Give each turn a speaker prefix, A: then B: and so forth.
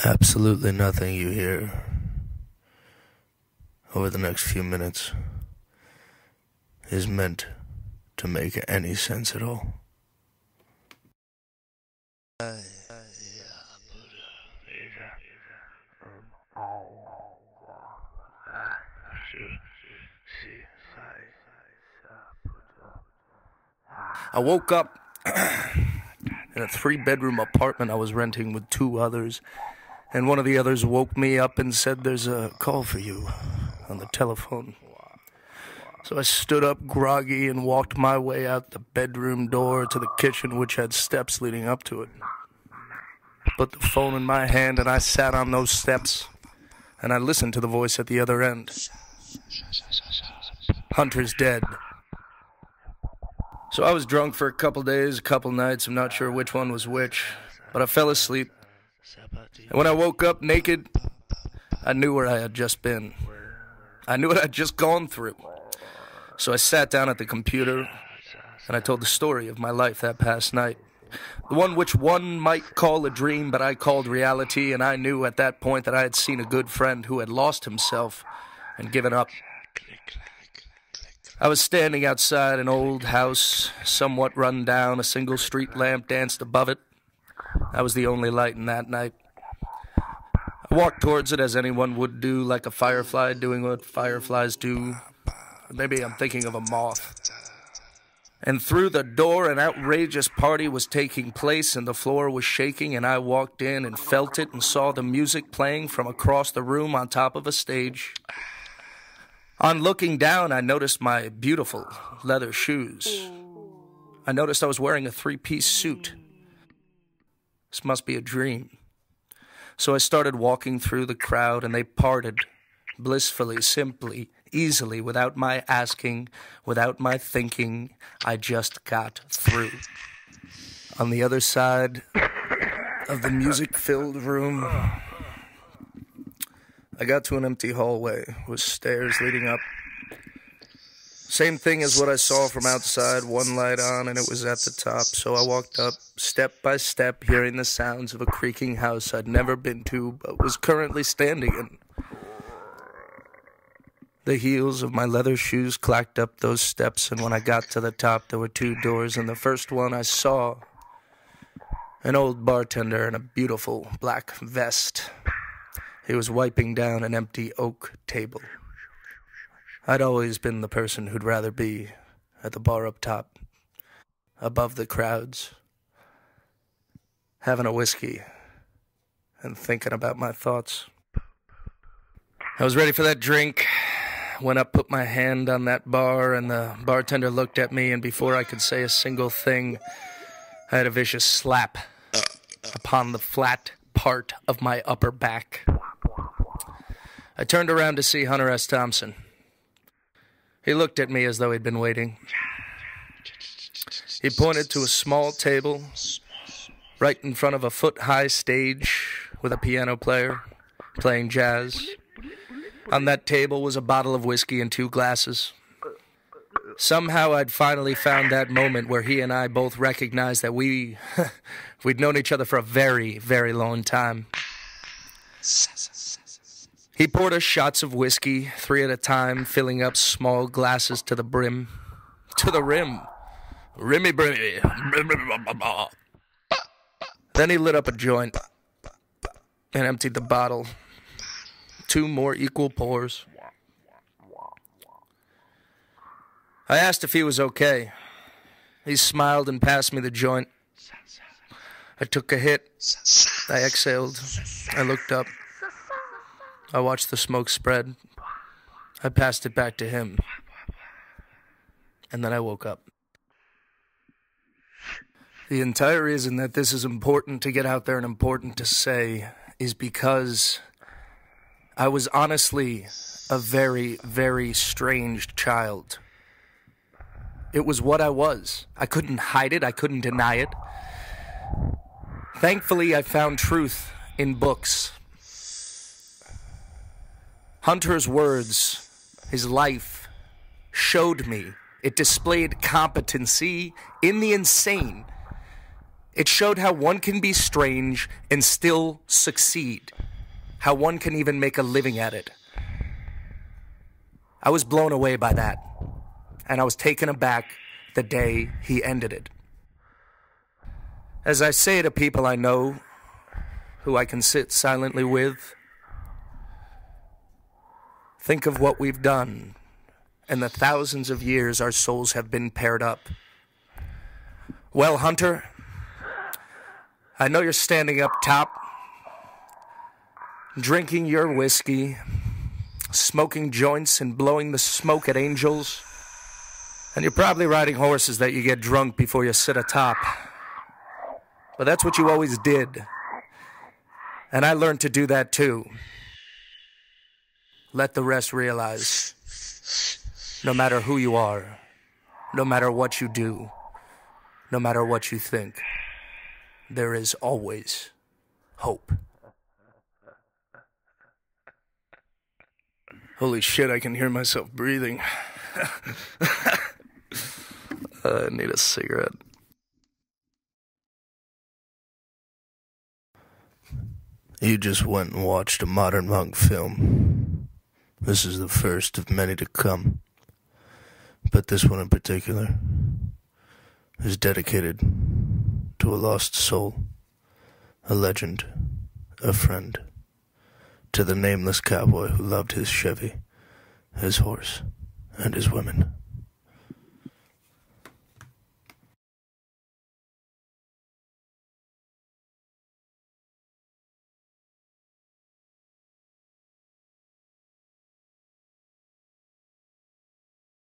A: Absolutely nothing you hear over the next few minutes is meant to make any sense at all. I woke up in a 3-bedroom apartment I was renting with 2 others, and one of the others woke me up and said, "There's a call for you," on the telephone. So I stood up groggy and walked my way out the bedroom door to the kitchen, which had steps leading up to it. Put the phone in my hand and I sat on those steps, and I listened to the voice at the other end. "Hunter's dead." So I was drunk for a couple days, a couple nights, I'm not sure which one was which, but I fell asleep. And when I woke up naked, I knew where I had just been. I knew what I'd just gone through. So I sat down at the computer, and I told the story of my life that past night. The one which one might call a dream, but I called reality, and I knew at that point that I had seen a good friend who had lost himself and given up. I was standing outside an old house, somewhat run down. A single street lamp danced above it. I was the only light in that night. I walked towards it as anyone would do, like a firefly doing what fireflies do. Maybe I'm thinking of a moth. And through the door, an outrageous party was taking place, and the floor was shaking, and I walked in and felt it and saw the music playing from across the room on top of a stage. On looking down, I noticed my beautiful leather shoes. I noticed I was wearing a 3-piece suit. This must be a dream. So I started walking through the crowd, and they parted blissfully, simply, easily, without my asking, without my thinking. I just got through. On the other side of the music-filled room, I got to an empty hallway with stairs leading up. Same thing as what I saw from outside, one light on, and it was at the top. So I walked up, step by step, hearing the sounds of a creaking house I'd never been to, but was currently standing in. The heels of my leather shoes clacked up those steps, and when I got to the top, there were 2 doors. In the first one, I saw an old bartender in a beautiful black vest. He was wiping down an empty oak table. I'd always been the person who'd rather be at the bar up top, above the crowds, having a whiskey and thinking about my thoughts. I was ready for that drink. Went up, put my hand on that bar, and the bartender looked at me, and before I could say a single thing, I had a vicious slap upon the flat part of my upper back. I turned around to see Hunter S. Thompson. He looked at me as though he'd been waiting. He pointed to a small table right in front of a foot-high stage with a piano player playing jazz. On that table was a bottle of whiskey and 2 glasses. Somehow I'd finally found that moment where he and I both recognized that we'd known each other for a very, very long time. He poured us shots of whiskey, 3 at a time, filling up small glasses to the brim. To the rim. Rimmy brimmy. Then he lit up a joint and emptied the bottle. 2 more equal pours. I asked if he was okay. He smiled and passed me the joint. I took a hit. I exhaled. I looked up. I watched the smoke spread. I passed it back to him. And then I woke up. The entire reason that this is important to get out there and important to say is because I was honestly a very, very strange child. It was what I was. I couldn't hide it. I couldn't deny it. Thankfully, I found truth in books. Hunter's words, his life, showed me. It displayed competency in the insane. It showed how one can be strange and still succeed, how one can even make a living at it. I was blown away by that, and I was taken aback the day he ended it. As I say to people I know, who I can sit silently with, think of what we've done and the thousands of years our souls have been paired up. Well, Hunter, I know you're standing up top, drinking your whiskey, smoking joints and blowing the smoke at angels, and you're probably riding horses that you get drunk before you sit atop. But that's what you always did, and I learned to do that too. Let the rest realize, no matter who you are, no matter what you do, no matter what you think, there is always hope. Holy shit, I can hear myself breathing. I need a cigarette. You just went and watched a Modern Monk film. This is the first of many to come. But this one in particular is dedicated to a lost soul, a legend, a friend, to the nameless cowboy who loved his Chevy, his horse, and his women.